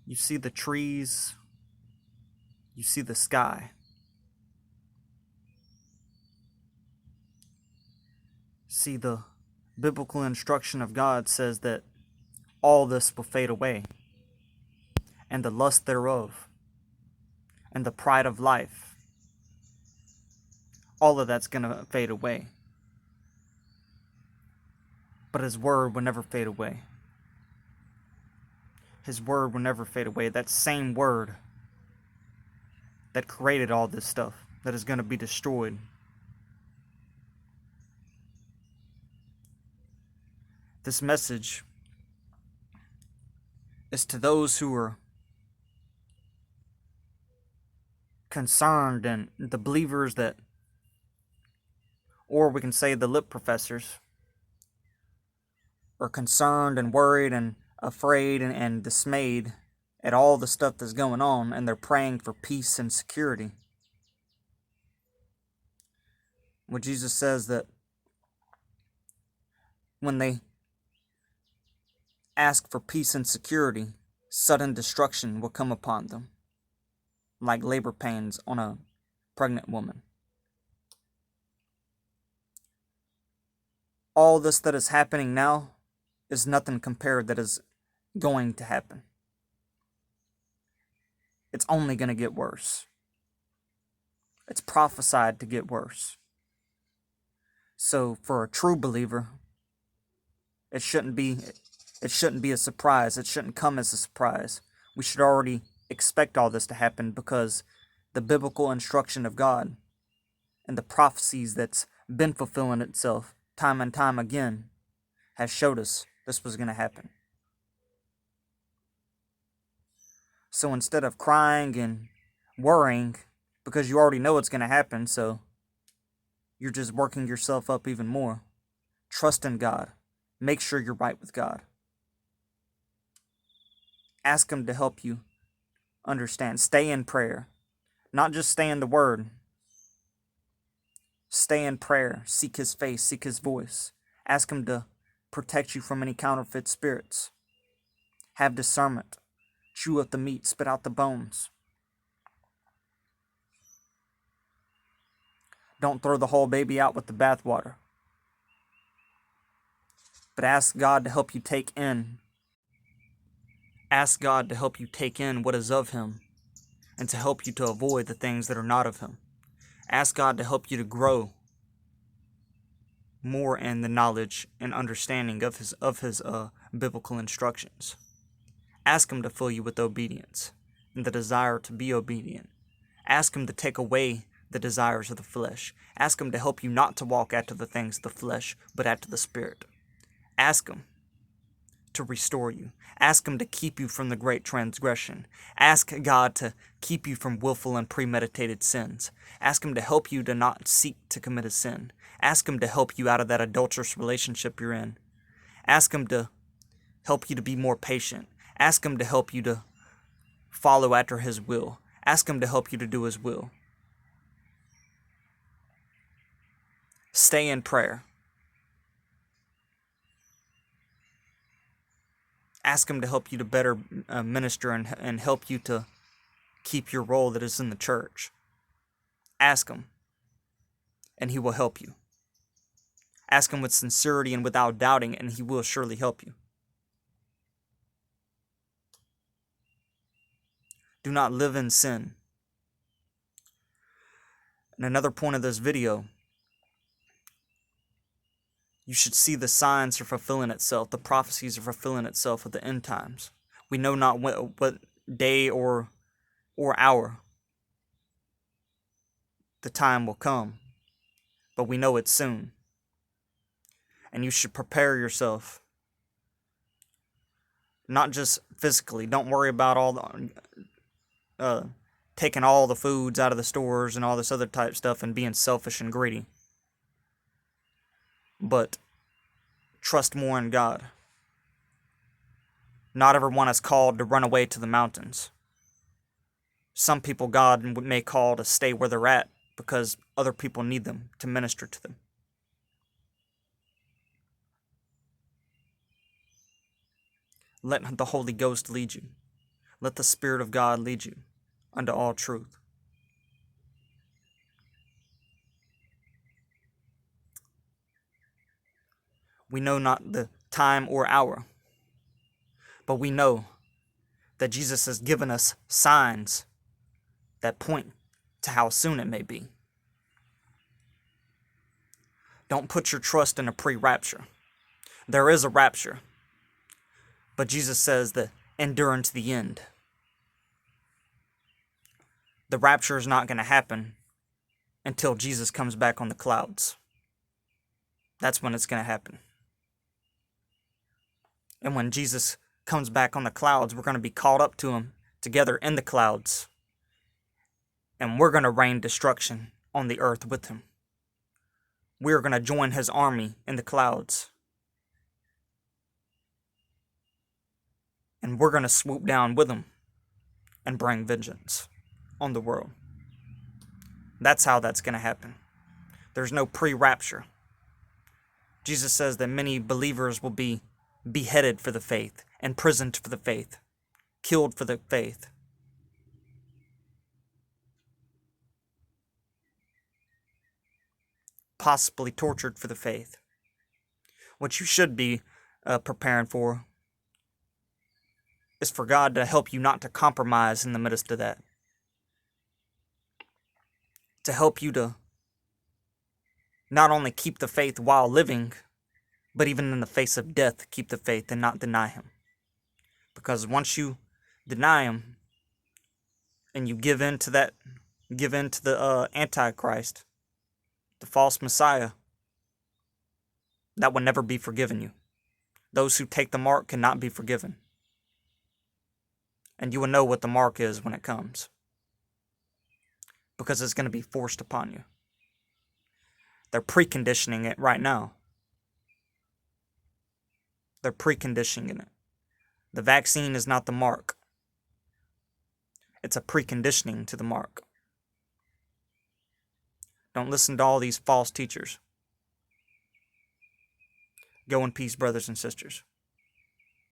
You see the trees, you see the sky. See, the biblical instruction of God says that all this will fade away, and the lust thereof, and the pride of life, all of that's going to fade away. But His word will never fade away. His word will never fade away. That same word that created all this stuff that is going to be destroyed. This message is to those who are concerned, and the believers that, or we can say the lip professors, are concerned and worried and afraid and dismayed at all the stuff that's going on, and they're praying for peace and security. When Jesus says that when they ask for peace and security, sudden destruction will come upon them, like labor pains on a pregnant woman. All this that is happening now is nothing compared that is going to happen. It's only going to get worse. It's prophesied to get worse. So for a true believer, it shouldn't be a surprise. It shouldn't come as a surprise. We should already expect all this to happen, because the biblical instruction of God and the prophecies that's been fulfilling itself time and time again has showed us this was going to happen. So instead of crying and worrying, because you already know it's going to happen, so you're just working yourself up even more, trust in God. Make sure you're right with God. Ask Him to help you understand. Stay in prayer. Not just stay in the Word. Stay in prayer. Seek His face. Seek His voice. Ask Him to protect you from any counterfeit spirits. Have discernment. Chew up the meat. Spit out the bones. Don't throw the whole baby out with the bathwater. But ask God to help you take in. Ask God to help you take in what is of Him, and to help you to avoid the things that are not of Him. Ask God to help you to grow more in the knowledge and understanding of His biblical instructions. Ask Him to fill you with obedience and the desire to be obedient. Ask Him to take away the desires of the flesh. Ask Him to help you not to walk after the things of the flesh, but after the Spirit. Ask Him to restore you. Ask Him to keep you from the great transgression. Ask God to keep you from willful and premeditated sins. Ask Him to help you to not seek to commit a sin. Ask Him to help you out of that adulterous relationship you're in. Ask Him to help you to be more patient. Ask Him to help you to follow after His will. Ask Him to help you to do His will. Stay in prayer. Ask Him to help you to better minister and help you to keep your role that is in the church. Ask Him, and He will help you. Ask Him with sincerity and without doubting, and He will surely help you. Do not live in sin. And another point of this video, you should see the signs are fulfilling itself. The prophecies are fulfilling itself at the end times. We know not what day or hour the time will come, but we know it's soon. And you should prepare yourself. Not just physically. Don't worry about all the taking all the foods out of the stores and all this other type stuff and being selfish and greedy. But trust more in God. Not everyone is called to run away to the mountains. Some people God may call to stay where they're at because other people need them to minister to them. Let the Holy Ghost lead you. Let the Spirit of God lead you unto all truth. We know not the time or hour, but we know that Jesus has given us signs that point to how soon it may be. Don't put your trust in a pre-rapture. There is a rapture, but Jesus says that endure unto the end. The rapture is not going to happen until Jesus comes back on the clouds. That's when it's going to happen. And when Jesus comes back on the clouds, we're going to be caught up to him together in the clouds. And we're going to rain destruction on the earth with him. We are going to join his army in the clouds. And we're going to swoop down with him and bring vengeance on the world. That's how that's going to happen. There's no pre-rapture. Jesus says that many believers will be beheaded for the faith, imprisoned for the faith, killed for the faith. Possibly tortured for the faith. What you should be preparing for is for God to help you not to compromise in the midst of that. To help you to not only keep the faith while living, but even in the face of death, keep the faith and not deny him. Because once you deny him and you give in to the antichrist, the false Messiah, that will never be forgiven you. Those who take the mark cannot be forgiven. And you will know what the mark is when it comes. Because it's going to be forced upon you. They're preconditioning it right now. They're preconditioning it. The vaccine is not the mark. It's a preconditioning to the mark. Don't listen to all these false teachers. Go in peace, brothers and sisters.